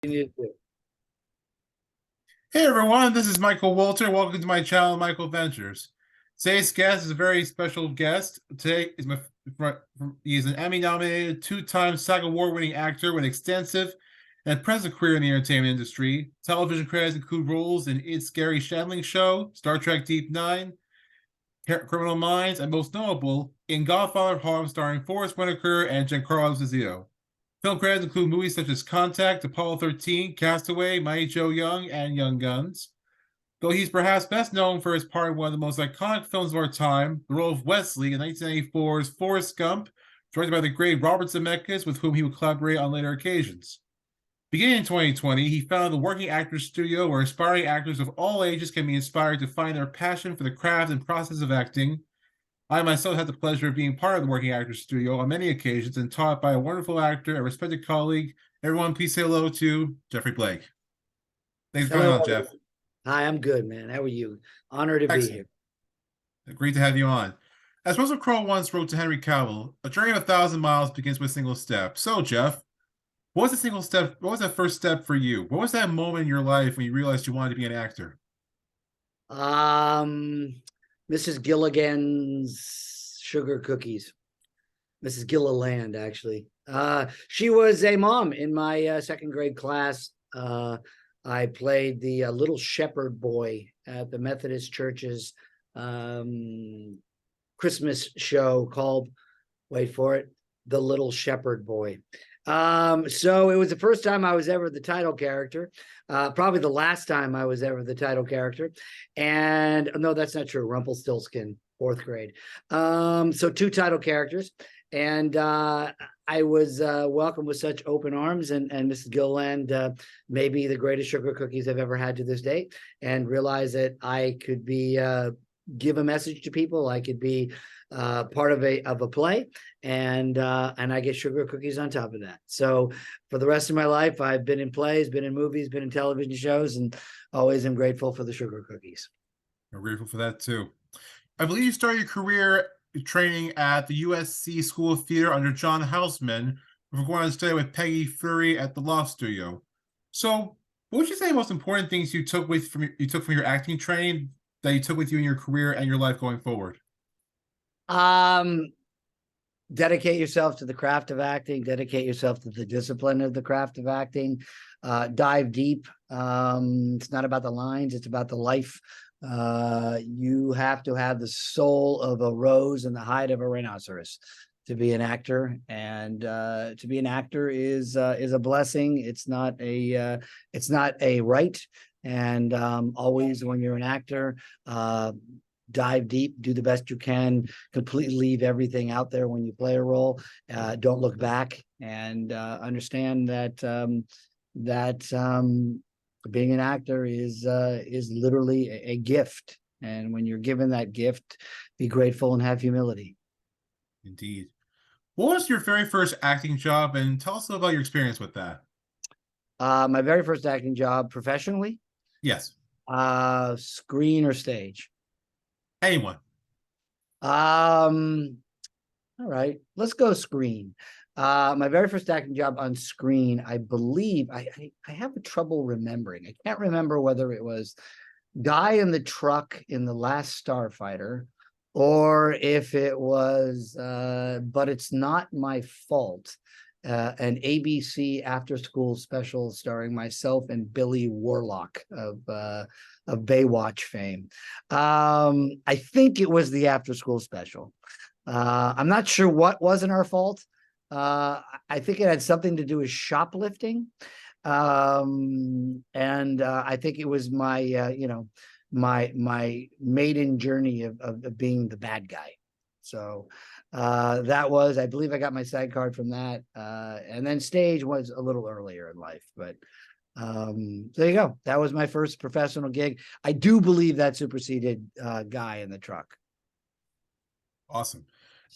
Hey everyone, this is Michael Walter. Welcome to my channel, Michael Ventures. Today's guest is a very special guest. Today is he is an Emmy-nominated, two-time SAG-Award winning actor with extensive and impressive career in the entertainment industry. Television credits include roles in It's Gary Shandling Show, Star Trek Deep Nine, Criminal Minds, and most notable in Godfather Harlem, starring Forrest Whitaker and Giancarlo Esposito. Film credits include movies such as Contact, Apollo 13, Castaway, Mighty Joe Young, and Young Guns. Though he's perhaps best known for his part in one of the most iconic films of our time, the role of Wesley in 1994's Forrest Gump, directed by the great Robert Zemeckis, with whom he would collaborate on later occasions. Beginning in 2020, he founded the Working Actors Studio, where aspiring actors of all ages can be inspired to find their passion for the craft and process of acting. I myself had the pleasure of being part of the Working Actors Studio on many occasions and taught by a wonderful actor, a respected colleague. Everyone, please say hello to Geoffrey Blake. Thanks for coming Hello. on, Jeff. Hi, I'm good, man. How are you? Honored to be Excellent. here. Great to have you on. As Russell Crowe once wrote to Henry Cavill, a journey of 1,000 miles begins with a single step. So, Jeff, what was the single step? What was that first step for you? What was that moment in your life when you realized you wanted to be an actor? Um, Mrs. Gilligan's sugar cookies. Mrs. Gilliland, actually. She was a mom in my second grade class. I played the little shepherd boy at the Methodist Church's Christmas show called, wait for it, The Little Shepherd Boy. So it was the first time I was ever the title character, probably the last time I was ever the title character. And no, that's not true. Rumpelstiltskin, fourth grade. So two title characters. And I was welcomed with such open arms, and Mrs. Gilland maybe the greatest sugar cookies I've ever had to this day, and realized that I could be give a message to people. I could be part of a play, and I get sugar cookies on top of that. So for the rest of my life, I've been in plays, been in movies, been in television shows, and always am grateful for the sugar cookies. I'm grateful for that too. I believe you started your career training at the USC School of Theater under John Houseman before going on to study with Peggy Fury at the Loft Studio. So, what would you say the most important things you took from your acting training that you took with you in your career and your life going forward? Um, Dedicate yourself to the craft of acting, dedicate yourself to the discipline of the craft of acting, dive deep. It's not about the lines, it's about the life. You have to have the soul of a rose and the hide of a rhinoceros to be an actor, and to be an actor is a blessing. It's not a right. And always when you're an actor, dive deep, do the best you can, completely leave everything out there when you play a role. Don't look back, and understand that being an actor is literally a gift. And when you're given that gift, be grateful and have humility. Indeed. What was your very first acting job, and tell us about your experience with that? My very first acting job professionally, Yes. screen or stage. Anyone. All right, let's go screen. My very first acting job on screen, I believe, I have trouble remembering. I can't remember whether it was Guy in the Truck in The Last Starfighter, or if it was But It's Not My Fault, an ABC after-school special starring myself and Billy Warlock of Baywatch fame. I think it was the after-school special. I'm not sure what wasn't our fault. I think it had something to do with shoplifting. And I think it was my, my maiden journey of being the bad guy. So that was, I believe I got my SAG card from that. And then stage was a little earlier in life, but there you go. That was my first professional gig. I do believe that superseded Guy in the Truck. Awesome.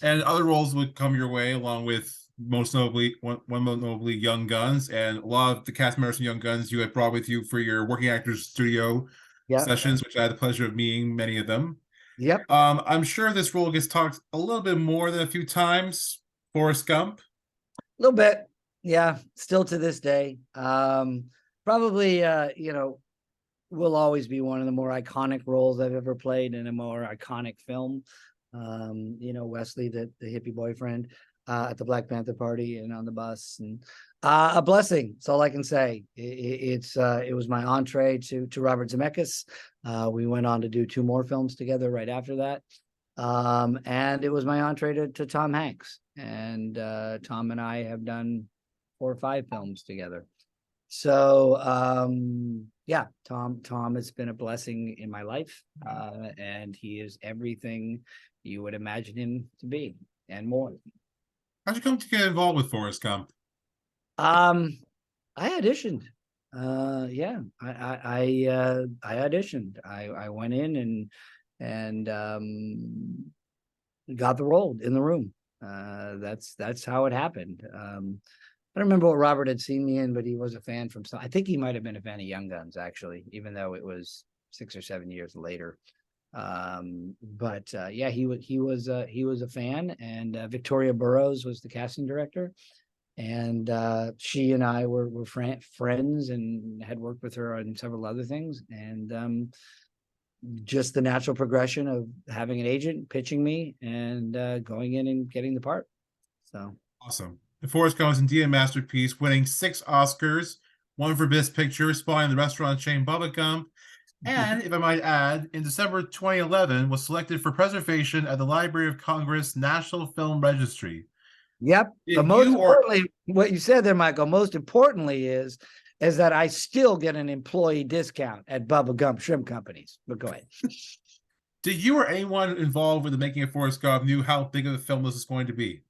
And other roles would come your way, along with most notably most notably Young Guns, and a lot of the cast members from Young Guns you had brought with you for your Working Actors Studio Yep. sessions, which I had the pleasure of meeting many of them. Yep. I'm sure this role gets talked a little bit more than a few times. Forrest Gump. A little bit. Yeah, still to this day. Probably, will always be one of the more iconic roles I've ever played in a more iconic film. Wesley, the hippie boyfriend at the Black Panther party and on the bus, and a blessing. That's all I can say. It was my entree to Robert Zemeckis. We went on to do 2 more films together right after that. And it was my entree to Tom Hanks. And Tom and I have done 4 or 5 films together. So yeah, Tom has been a blessing in my life, and he is everything you would imagine him to be and more. How'd you come to get involved with Forrest Gump? I auditioned. Yeah, I auditioned. I went in and got the role in the room. That's how it happened. I don't remember what Robert had seen me in, but he was a fan from some. I think he might have been a fan of Young Guns, actually, even though it was 6 or 7 years later. Yeah, he was a fan, and Victoria Burrows was the casting director, and she and I were friends and had worked with her on several other things, and just the natural progression of having an agent pitching me and going in and getting the part. So Awesome. And Forrest Gump is indeed a masterpiece, winning 6 Oscars, 1 for Best Picture, spawning the restaurant chain Bubba Gump. And, if I might add, in December 2011, was selected for preservation at the Library of Congress National Film Registry. Yep. But Did most you or importantly, what you said there, Michael, most importantly is that I still get an employee discount at Bubba Gump Shrimp Companies. But go ahead. did you or anyone involved with the making of Forrest Gump knew how big of a film this was going to be?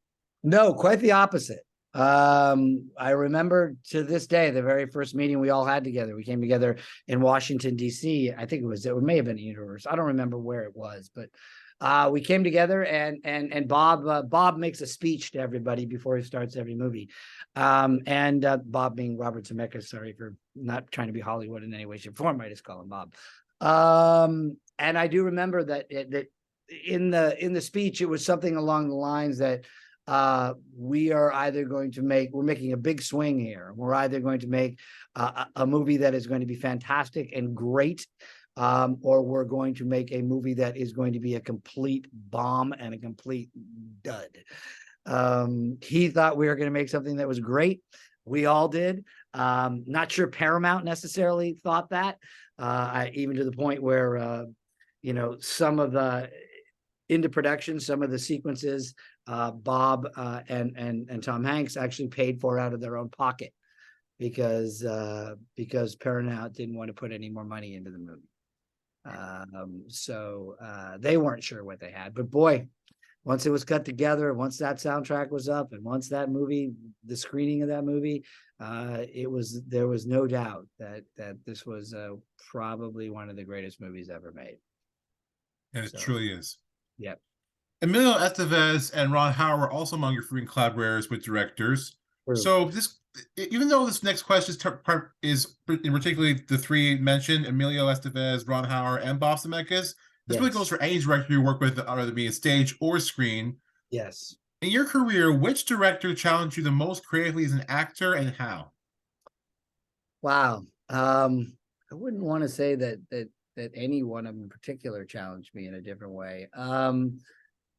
No, quite the opposite. I remember to this day the very first meeting we all had together. We came together in Washington, D.C. I think it may have been Universe. I don't remember where it was, but we came together and Bob makes a speech to everybody before he starts every movie. Bob being Robert Zemeckis, sorry for not trying to be Hollywood in any way, shape, or form. I just call him Bob. And I do remember that in the speech, it was something along the lines that we're making a big swing here. We're either going to make a movie that is going to be fantastic and great, or we're going to make a movie that is going to be a complete bomb and a complete dud. He thought we were going to make something that was great. We all did. Not sure Paramount necessarily thought that, even to the point where some of the into production, some of the sequences Bob and Tom Hanks actually paid for out of their own pocket because Paramount didn't want to put any more money into the movie. So they weren't sure what they had, but boy, once it was cut together, once that soundtrack was up, and once that movie, the screening of that movie, there was no doubt that this was probably one of the greatest movies ever made. And it truly is. Yep. Emilio Estevez and Ron Howard were also among your frequent collaborators with directors. True. So even though this next question is particularly the 3 mentioned, Emilio Estevez, Ron Howard, and Bob Zemeckis, this really goes for any director you work with, whether it be a stage or screen. Yes. In your career, which director challenged you the most creatively as an actor, and how? Wow. I wouldn't want to say that any one of them in particular challenged me in a different way.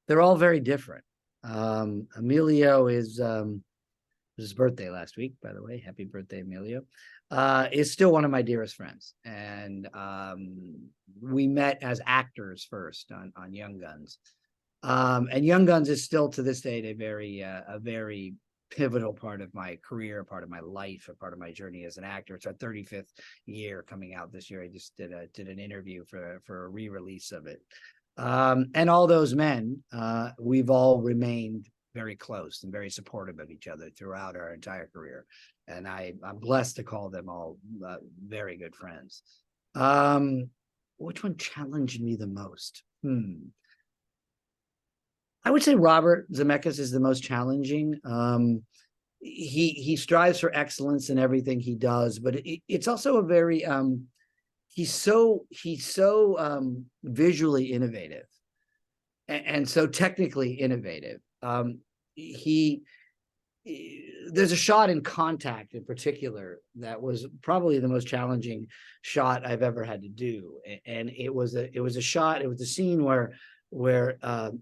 They're all very different. Emilio is his birthday last week, by the way. Happy birthday, Emilio. Is still one of my dearest friends. And we met as actors first on Young Guns. And Young Guns is still to this day a very pivotal part of my career, a part of my life, a part of my journey as an actor. It's our 35th year coming out this year. I just did an interview for a re-release of it. And all those men, we've all remained very close and very supportive of each other throughout our entire career. And I'm blessed to call them all very good friends. Which one challenged me the most? I would say Robert Zemeckis is the most challenging. He strives for excellence in everything he does, but it's also a very he's so visually innovative and so technically innovative. He there's a shot in Contact in particular that was probably the most challenging shot I've ever had to do, and it was a shot. It was a scene where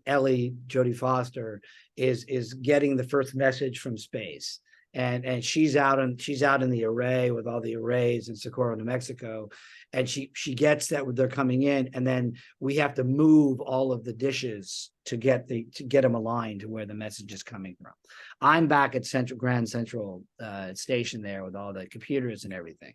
Ellie, Jodie Foster, is getting the first message from space, and she's out in the array with all the arrays in Socorro, New Mexico, and she gets that they're coming in, and then we have to move all of the dishes to get them aligned to where the message is coming from. I'm back at Grand Central Station there with all the computers and everything,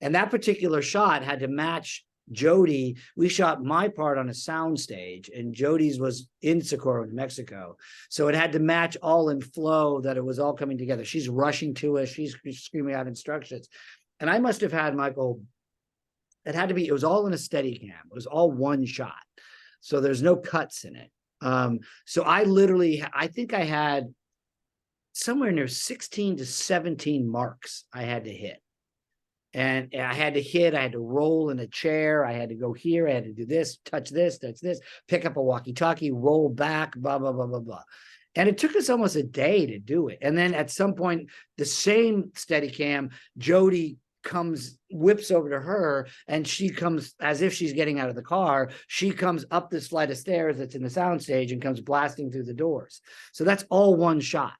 and that particular shot had to match Jodie. We shot my part on a sound stage, and Jodie's was in Socorro, New Mexico. So it had to match all in flow, that it was all coming together. She's rushing to us. She's screaming out instructions. And I must have had, Michael, it was all in a steady cam. It was all one shot. So there's no cuts in it. So I think I had somewhere near 16 to 17 marks I had to hit. And I had to roll in a chair. I had to go here. I had to do this, touch this, pick up a walkie-talkie, roll back, blah, blah, blah, blah, blah. And it took us almost a day to do it. And then at some point, the same Steadicam, Jodie whips over to her, and she comes as if she's getting out of the car. She comes up this flight of stairs that's in the soundstage and comes blasting through the doors. So that's all one shot.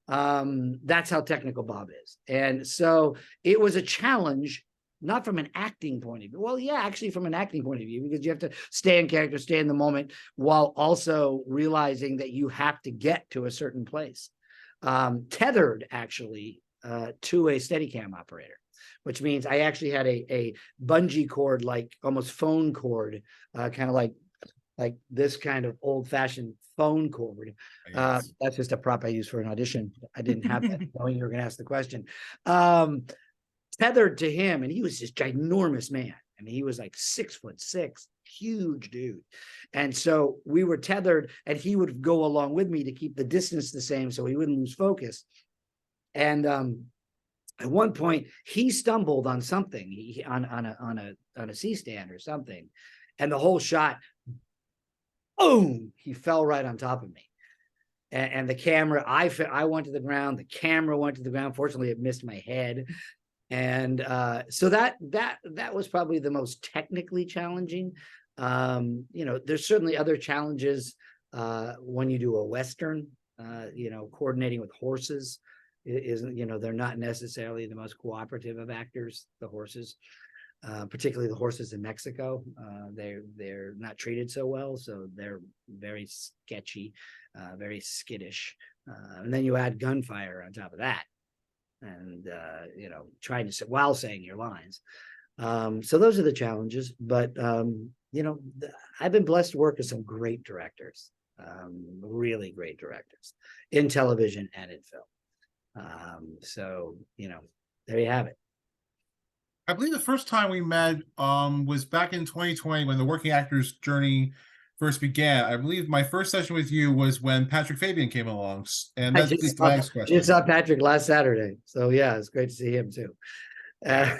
That's how technical Bob is. And so it was a challenge, not from an acting point of view. Well, yeah, actually from an acting point of view, because you have to stay in character, stay in the moment, while also realizing that you have to get to a certain place. Tethered actually to a Steadicam operator, which means I actually had a bungee cord, like almost phone cord, kind of like this kind of old-fashioned phone cord. Yes. That's just a prop I use for an audition. I didn't have that knowing you were going to ask the question. Tethered to him, and he was this ginormous man. I mean, he was like 6'6", huge dude. And so we were tethered, and he would go along with me to keep the distance the same so he wouldn't lose focus. And at one point, he stumbled on something, on a C-stand or something, and the whole shot, boom, he fell right on top of me. And the camera, I went to the ground, the camera went to the ground. Fortunately, it missed my head. And so that was probably the most technically challenging. There's certainly other challenges when you do a Western, coordinating with horses isn't, they're not necessarily the most cooperative of actors, the horses. Particularly the horses in Mexico, they're not treated so well, so they're very sketchy, very skittish, and then you add gunfire on top of that, and trying to while saying your lines. So those are the challenges, but I've been blessed to work with some great directors, really great directors in television and in film. So there you have it. I believe the first time we met was back in 2020 when the Working Actors Journey first began. I believe my first session with you was when Patrick Fabian came along, and that's leads to my next question. I just saw Patrick last Saturday, so yeah, it's great to see him too. I had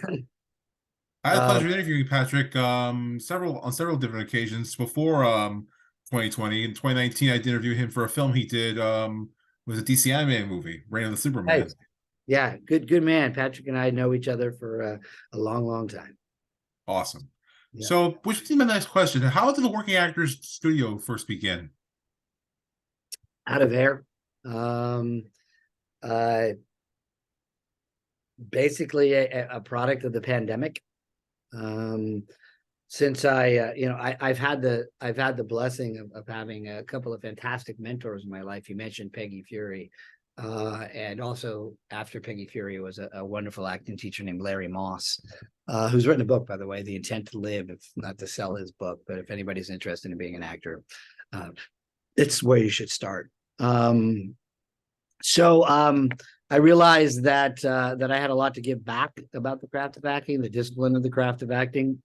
the pleasure of interviewing Patrick on several different occasions before 2020. In 2019, I did interview him for a film he did. Was a DC animated movie, Reign of the Superman. Hey. Yeah, good man. Patrick and I know each other for a long time. Awesome. Yeah. So, which would be my next question? How did the Working Actors Studio first begin? Out of air. Basically a product of the pandemic. Since I've had the blessing of having a couple of fantastic mentors in my life. You mentioned Peggy Fury. And also after Peggy Fury was a wonderful acting teacher named Larry Moss, who's written a book, by the way, The Intent to Live, if not to sell his book, but if anybody's interested in being an actor, it's where you should start. So I realized that I had a lot to give back about the craft of acting, the discipline of the craft of acting.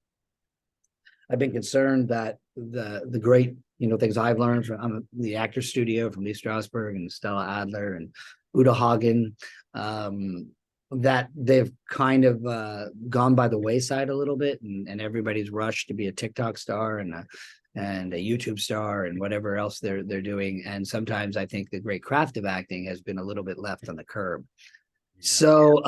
I've been concerned that the great things I've learned from the Actors Studio, from Lee Strasberg and Stella Adler and Uta Hagen, that they've kind of gone by the wayside a little bit, and everybody's rushed to be a TikTok star and and a YouTube star and whatever else they're doing. And sometimes I think the great craft of acting has been a little bit left on the curb. So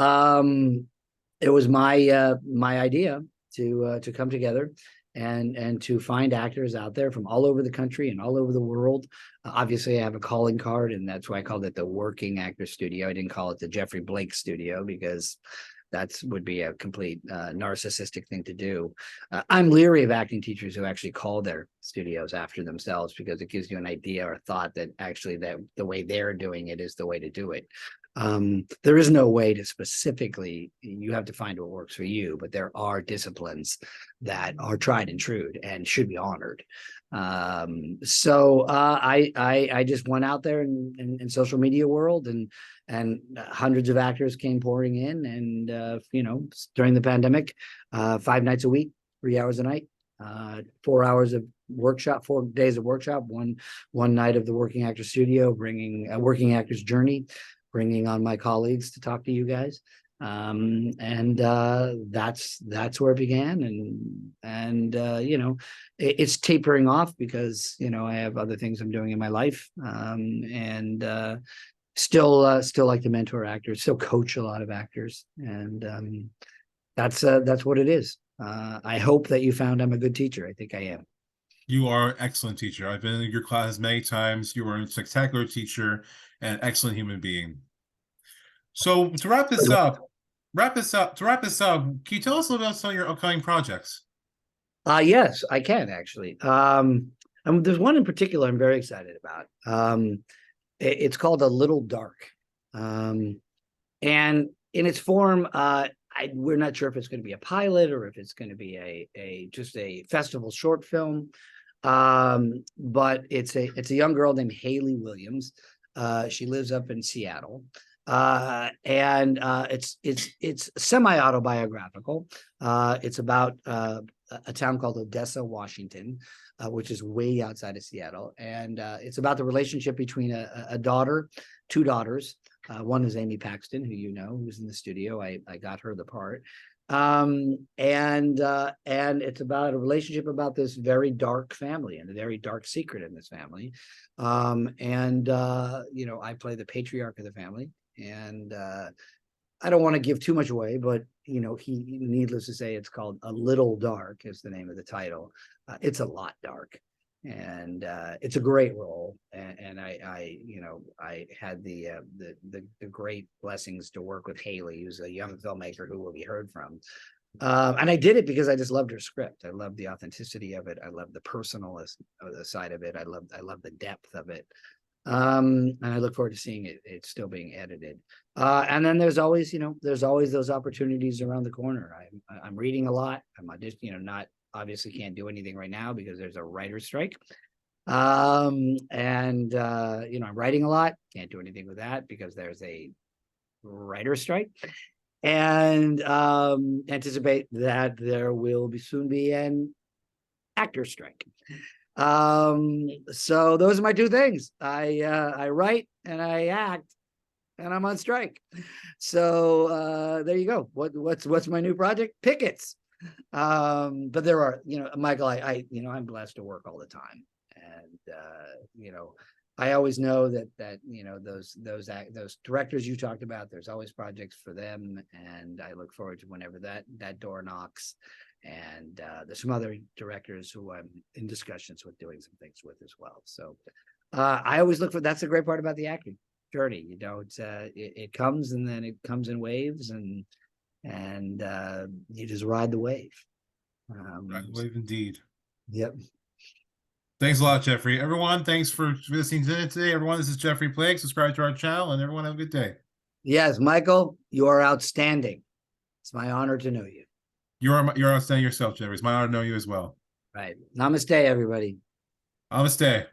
it was my idea to come together and to find actors out there from all over the country and all over the world. Obviously, I have a calling card, and that's why I called it the Working Actor Studio. I didn't call it the Geoffrey Blake Studio because that would be a complete narcissistic thing to do. I'm leery of acting teachers who actually call their studios after themselves, because it gives you an idea or thought that actually that the way they're doing it is the way to do it. There is no way to specifically, you have to find what works for you, but there are disciplines that are tried and true and should be honored. So I just went out there in social media world, and hundreds of actors came pouring in, and you know, during the pandemic, 5 nights a week, 3 hours a night, 4 hours of workshop, 4 days of workshop, one night of the Working Actor Studio, bringing a Working Actor's Journey, bringing on my colleagues to talk to you guys. And that's where it began. And you know, it's tapering off because, you know, I have other things I'm doing in my life. And still like to mentor actors, still coach a lot of actors. And that's what it is. I hope that you found I'm a good teacher. I think I am. You are an excellent teacher. I've been in your class many times. You are a spectacular teacher and an excellent human being. So to wrap this up, can you tell us a little about some of your upcoming projects? Yes, I can actually. And there's one in particular I'm very excited about. It's called A Little Dark. And in its form, we're not sure if it's going to be a pilot or if it's going to be just a festival short film. But it's a young girl named Haley Williams. She lives up in Seattle. And it's semi-autobiographical. It's about a town called Odessa, Washington, which is way outside of Seattle. And it's about the relationship between a daughter, 2 daughters. One is Amy Paxton, who you know, who's in the studio. I got her the part. And it's about a relationship about this very dark family and a very dark secret in this family. You know, I play the patriarch of the family. And I don't want to give too much away, but you know, needless to say, it's called A Little Dark is the name of the title. It's a lot dark, and it's a great role. And I you know, I had the great blessings to work with Haley, who's a young filmmaker who will be heard from. And I did it because I just loved her script. I loved the authenticity of it. I loved the personal side of it. I loved the depth of it. And I look forward to seeing it's still being edited. And then there's always those opportunities around the corner. I'm reading a lot. I'm just, you know, not obviously can't do anything right now because there's a writer's strike. You know, I'm writing a lot. Can't do anything with that because there's a writer's strike. And anticipate that there will soon be an actor strike. So those are my 2 things. I write and I act, and I'm on strike. So there you go. What's my new project? Pickets. But there are, you know, Michael, you know, I'm blessed to work all the time. And you know, I always know that you know, those directors you talked about, there's always projects for them, and I look forward to whenever that door knocks. And there's some other directors who I'm in discussions with, doing some things with as well. So I always look for, that's the great part about the acting journey. You know, it comes, and then it comes in waves, and you just ride the wave. Ride the wave indeed. Yep. Thanks a lot, Geoffrey. Everyone, thanks for listening to it today. Everyone, this is Geoffrey Blake. Subscribe to our channel, and everyone have a good day. Yes, Michael, you are outstanding. It's my honor to know you. You're outstanding yourself, Geoffrey. It's my honor to know you as well. Right. Namaste, everybody. Namaste.